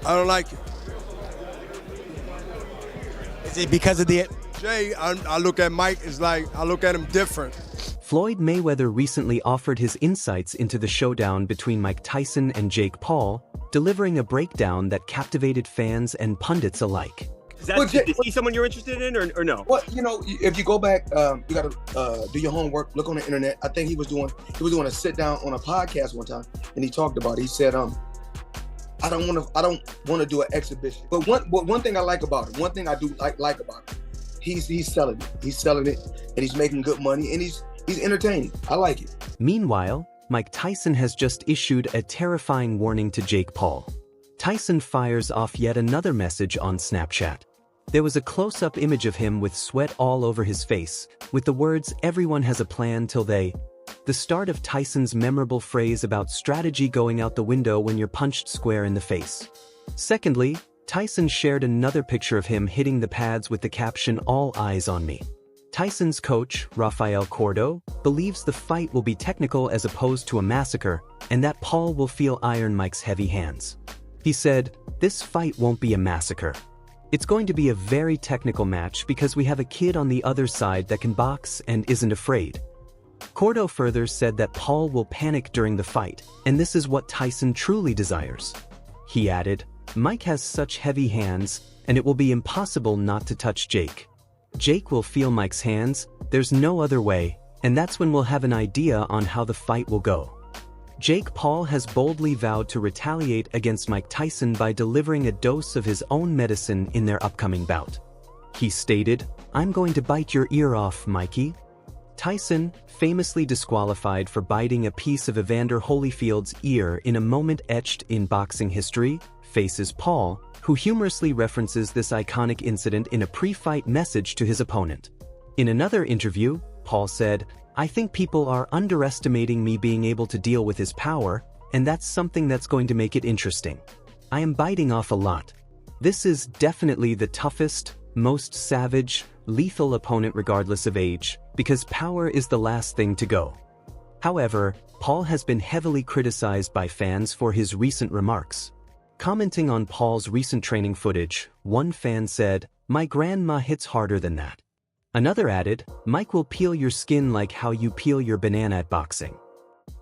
I don't like it. Is it because of the... Jay, I look at Mike, it's like, I look at him different. Floyd Mayweather recently offered his insights into the showdown between Mike Tyson and Jake Paul, delivering a breakdown that captivated fans and pundits alike. Is he someone you're interested in or no? Well, you know, if you go back, you got to do your homework, look on the internet. I think he was doing a sit down on a podcast one time, and he talked about it. He said, I don't want to do an exhibition. But one thing I like about it, one thing I do like about it, he's selling it. He's selling it, and he's making good money, and he's entertaining. I like it. Meanwhile, Mike Tyson has just issued a terrifying warning to Jake Paul. Tyson fires off yet another message on Snapchat. There was a close-up image of him with sweat all over his face, with the words, "Everyone has a plan till they..." The start of Tyson's memorable phrase about strategy going out the window when you're punched square in the face. Secondly, Tyson shared another picture of him hitting the pads with the caption, "All eyes on me." Tyson's coach, Rafael Cordo, believes the fight will be technical as opposed to a massacre, and that Paul will feel Iron Mike's heavy hands. He said, "This fight won't be a massacre. It's going to be a very technical match because we have a kid on the other side that can box and isn't afraid." Cordo further said that Paul will panic during the fight, and this is what Tyson truly desires. He added, "Mike has such heavy hands, and it will be impossible not to touch Jake. Jake will feel Mike's hands, there's no other way, and that's when we'll have an idea on how the fight will go." Jake Paul has boldly vowed to retaliate against Mike Tyson by delivering a dose of his own medicine in their upcoming bout. He stated, "I'm going to bite your ear off, Mikey." Tyson, famously disqualified for biting a piece of Evander Holyfield's ear in a moment etched in boxing history, faces Paul, who humorously references this iconic incident in a pre-fight message to his opponent. In another interview, Paul said, "I think people are underestimating me being able to deal with his power, and that's something that's going to make it interesting. I am biting off a lot. This is definitely the toughest, most savage, lethal opponent regardless of age, because power is the last thing to go." However, Paul has been heavily criticized by fans for his recent remarks. Commenting on Paul's recent training footage, one fan said, "My grandma hits harder than that." Another added, "Mike will peel your skin like how you peel your banana at boxing."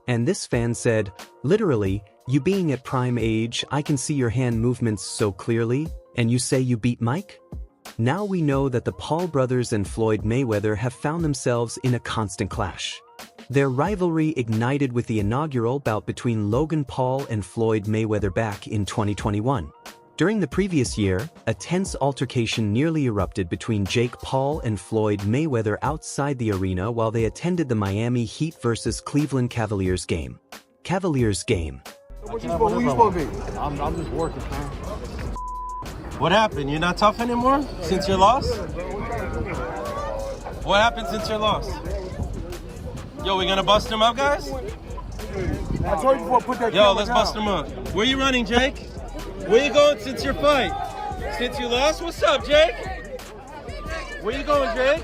And this fan said, "Literally, you being at prime age, I can see your hand movements so clearly, and you say you beat Mike?" Now we know that the Paul brothers and Floyd Mayweather have found themselves in a constant clash. Their rivalry ignited with the inaugural bout between Logan Paul and Floyd Mayweather back in 2021. During the previous year, a tense altercation nearly erupted between Jake Paul and Floyd Mayweather outside the arena while they attended the Miami Heat vs. Cleveland Cavaliers game. Who you supposed to be? I'm just working, man. What happened? You're not tough anymore since your loss? What happened since your loss? Yo, we gonna bust him up, guys? I told you before, put that Yo, let's bust him up. Where you running, Jake? Where you going since your fight? Since you lost? What's up, Jake? Where you going, Jake?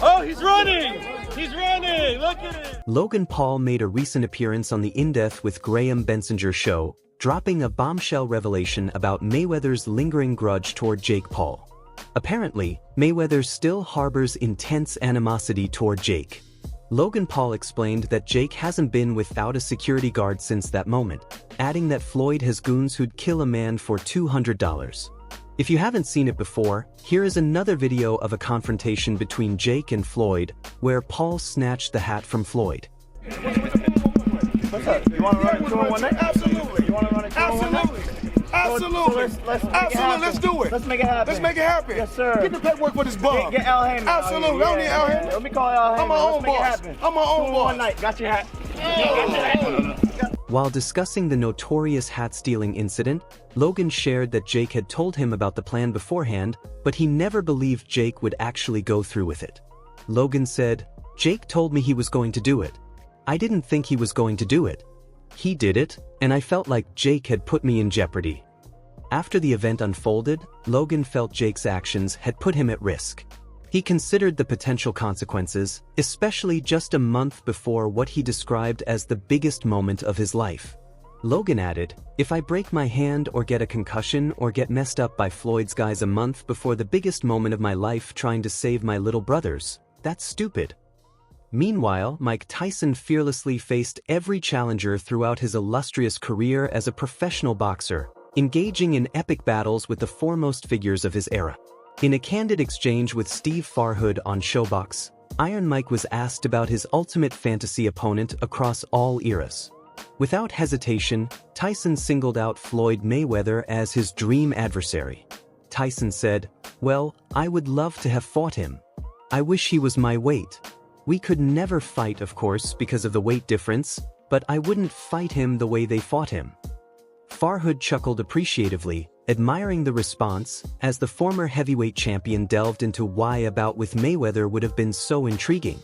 Oh, he's running! He's running! Look at it! Logan Paul made a recent appearance on the In Depth with Graham Bensinger show, dropping a bombshell revelation about Mayweather's lingering grudge toward Jake Paul. Apparently, Mayweather still harbors intense animosity toward Jake. Logan Paul explained that Jake hasn't been without a security guard since that moment, adding that Floyd has goons who'd kill a man for $200. If you haven't seen it before, here is another video of a confrontation between Jake and Floyd, where Paul snatched the hat from Floyd. What's up? You want to run a 2-on-1 next? Absolutely. You want to run a 2-on-1 next? Absolutely. Let's do it. Let's make it happen. Let's make it happen. Yes, sir. Get the paperwork for this bum. Get Al Heyman. Absolutely. I don't need Al Heyman. Let me call Al Heyman. I'm my own boss. I'm my own boss. 2-on-1 night. Got your hat. While discussing the notorious hat-stealing incident, Logan shared that Jake had told him about the plan beforehand, but he never believed Jake would actually go through with it. Logan said, "Jake told me he was going to do it. I didn't think he was going to do it. He did it, and I felt like Jake had put me in jeopardy." After the event unfolded, Logan felt Jake's actions had put him at risk. He considered the potential consequences, especially just a month before what he described as the biggest moment of his life. Logan added, "If I break my hand or get a concussion or get messed up by Floyd's guys a month before the biggest moment of my life trying to save my little brothers, that's stupid." Meanwhile, Mike Tyson fearlessly faced every challenger throughout his illustrious career as a professional boxer, engaging in epic battles with the foremost figures of his era. In a candid exchange with Steve Farhood on Showbox, Iron Mike was asked about his ultimate fantasy opponent across all eras. Without hesitation, Tyson singled out Floyd Mayweather as his dream adversary. Tyson said, "Well, I would love to have fought him. I wish he was my weight. We could never fight, of course, because of the weight difference, but I wouldn't fight him the way they fought him." Farhood chuckled appreciatively, admiring the response, as the former heavyweight champion delved into why a bout with Mayweather would have been so intriguing.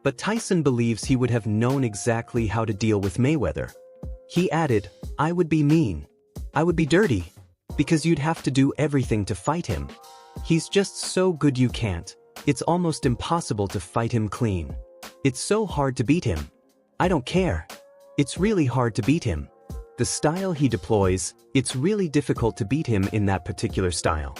But Tyson believes he would have known exactly how to deal with Mayweather. He added, "I would be mean. I would be dirty. Because you'd have to do everything to fight him. He's just so good you can't. It's almost impossible to fight him clean. It's so hard to beat him. I don't care. It's really hard to beat him. The style he deploys, it's really difficult to beat him in that particular style."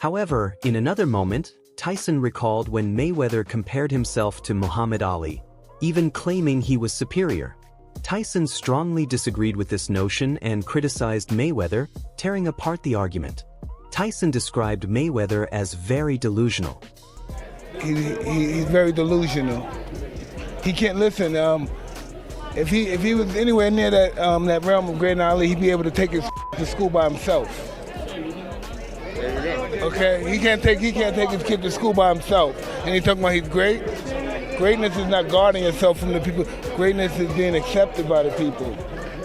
However, in another moment, Tyson recalled when Mayweather compared himself to Muhammad Ali, even claiming he was superior. Tyson strongly disagreed with this notion and criticized Mayweather, tearing apart the argument. Tyson described Mayweather as very delusional. He's very delusional. He can't listen. If he was anywhere near that realm of great Ali, he'd be able to take his to school by himself. Okay, he can't take his kid to school by himself. And he's talking about he's great. Greatness is not guarding yourself from the people. Greatness is being accepted by the people.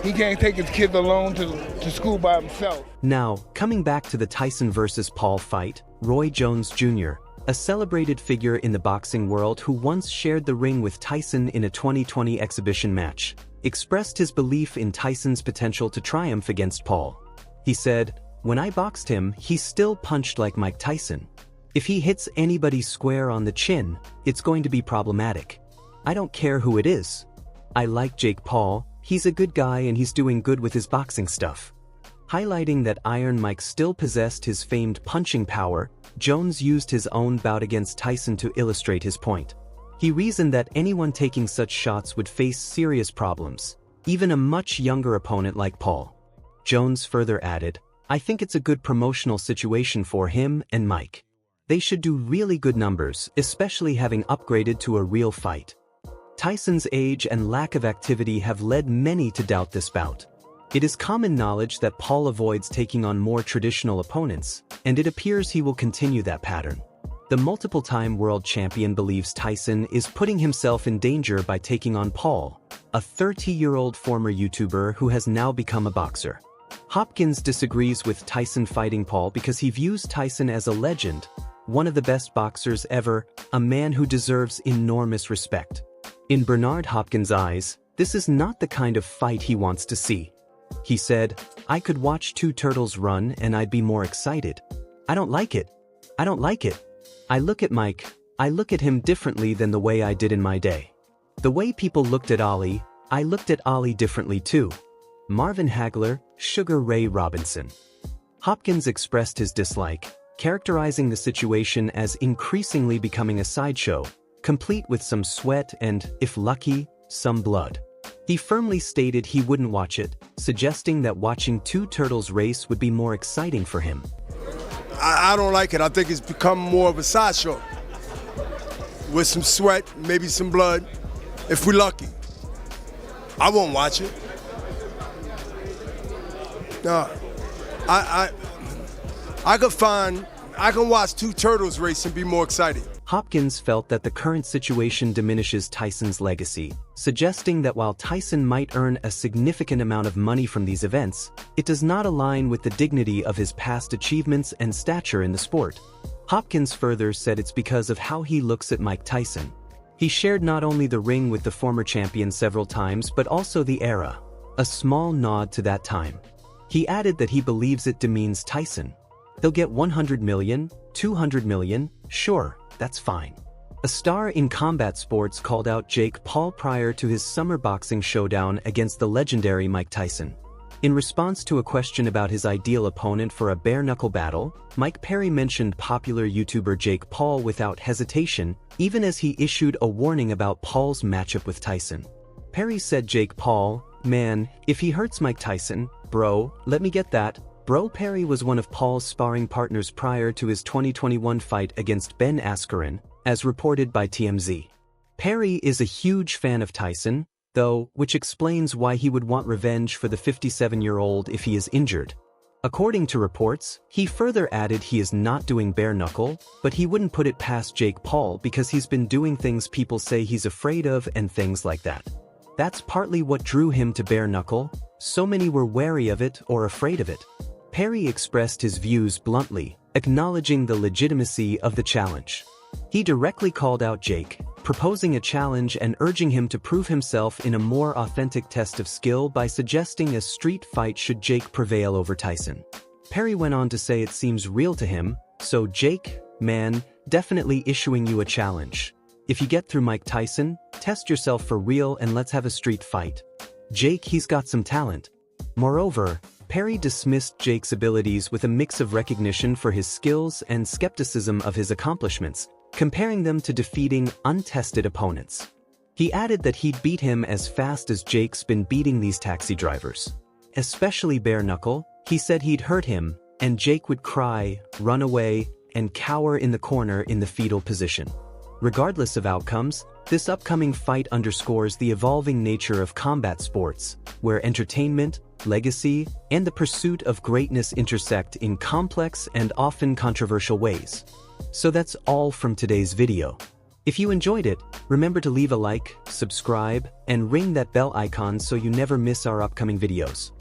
He can't take his kids alone to school by himself. Now, coming back to the Tyson versus Paul fight, Roy Jones Jr., a celebrated figure in the boxing world who once shared the ring with Tyson in a 2020 exhibition match, expressed his belief in Tyson's potential to triumph against Paul. He said, "When I boxed him, he still punched like Mike Tyson. If he hits anybody square on the chin, it's going to be problematic. I don't care who it is. I like Jake Paul, he's a good guy and he's doing good with his boxing stuff." Highlighting that Iron Mike still possessed his famed punching power, Jones used his own bout against Tyson to illustrate his point. He reasoned that anyone taking such shots would face serious problems, even a much younger opponent like Paul. Jones further added, "I think it's a good promotional situation for him and Mike. They should do really good numbers, especially having upgraded to a real fight." Tyson's age and lack of activity have led many to doubt this bout. It is common knowledge that Paul avoids taking on more traditional opponents, and it appears he will continue that pattern. The multiple-time world champion believes Tyson is putting himself in danger by taking on Paul, a 30-year-old former YouTuber who has now become a boxer. Hopkins disagrees with Tyson fighting Paul because he views Tyson as a legend, one of the best boxers ever, a man who deserves enormous respect. In Bernard Hopkins' eyes, this is not the kind of fight he wants to see. He said, "I could watch two turtles run and I'd be more excited. I don't like it. I don't like it. I look at Mike, I look at him differently than the way I did in my day. The way people looked at Ali, I looked at Ali differently too." Marvin Hagler, Sugar Ray Robinson. Hopkins expressed his dislike, characterizing the situation as increasingly becoming a sideshow, complete with some sweat and, if lucky, some blood. He firmly stated he wouldn't watch it, suggesting that watching two turtles race would be more exciting for him. I don't like it. I think it's become more of a sideshow with some sweat, maybe some blood, if we're lucky. I won't watch it. No, I can watch two turtles race and be more excited. Hopkins felt that the current situation diminishes Tyson's legacy, suggesting that while Tyson might earn a significant amount of money from these events, it does not align with the dignity of his past achievements and stature in the sport. Hopkins further said it's because of how he looks at Mike Tyson. He shared not only the ring with the former champion several times but also the era, a small nod to that time. He added that he believes it demeans Tyson. He'll get 100 million, 200 million, sure, that's fine. A star in combat sports called out Jake Paul prior to his summer boxing showdown against the legendary Mike Tyson. In response to a question about his ideal opponent for a bare-knuckle battle, Mike Perry mentioned popular YouTuber Jake Paul without hesitation, even as he issued a warning about Paul's matchup with Tyson. Perry said Jake Paul, "Man, if he hurts Mike Tyson, bro, let me get that." Bro Perry was one of Paul's sparring partners prior to his 2021 fight against Ben Askren, as reported by TMZ. Perry is a huge fan of Tyson, though, which explains why he would want revenge for the 57-year-old if he is injured. According to reports, he further added he is not doing bare knuckle, but he wouldn't put it past Jake Paul because he's been doing things people say he's afraid of and things like that. That's partly what drew him to bare knuckle, so many were wary of it or afraid of it. Perry expressed his views bluntly, acknowledging the legitimacy of the challenge. He directly called out Jake, proposing a challenge and urging him to prove himself in a more authentic test of skill by suggesting a street fight should Jake prevail over Tyson. Perry went on to say it seems real to him, so Jake, man, definitely issuing you a challenge. If you get through Mike Tyson, test yourself for real and let's have a street fight. Jake, he's got some talent. Moreover, Perry dismissed Jake's abilities with a mix of recognition for his skills and skepticism of his accomplishments, comparing them to defeating untested opponents. He added that he'd beat him as fast as Jake's been beating these taxi drivers. Especially bare knuckle, he said he'd hurt him, and Jake would cry, run away, and cower in the corner in the fetal position. Regardless of outcomes, this upcoming fight underscores the evolving nature of combat sports, where entertainment, legacy, and the pursuit of greatness intersect in complex and often controversial ways. So that's all from today's video. If you enjoyed it, remember to leave a like, subscribe, and ring that bell icon so you never miss our upcoming videos.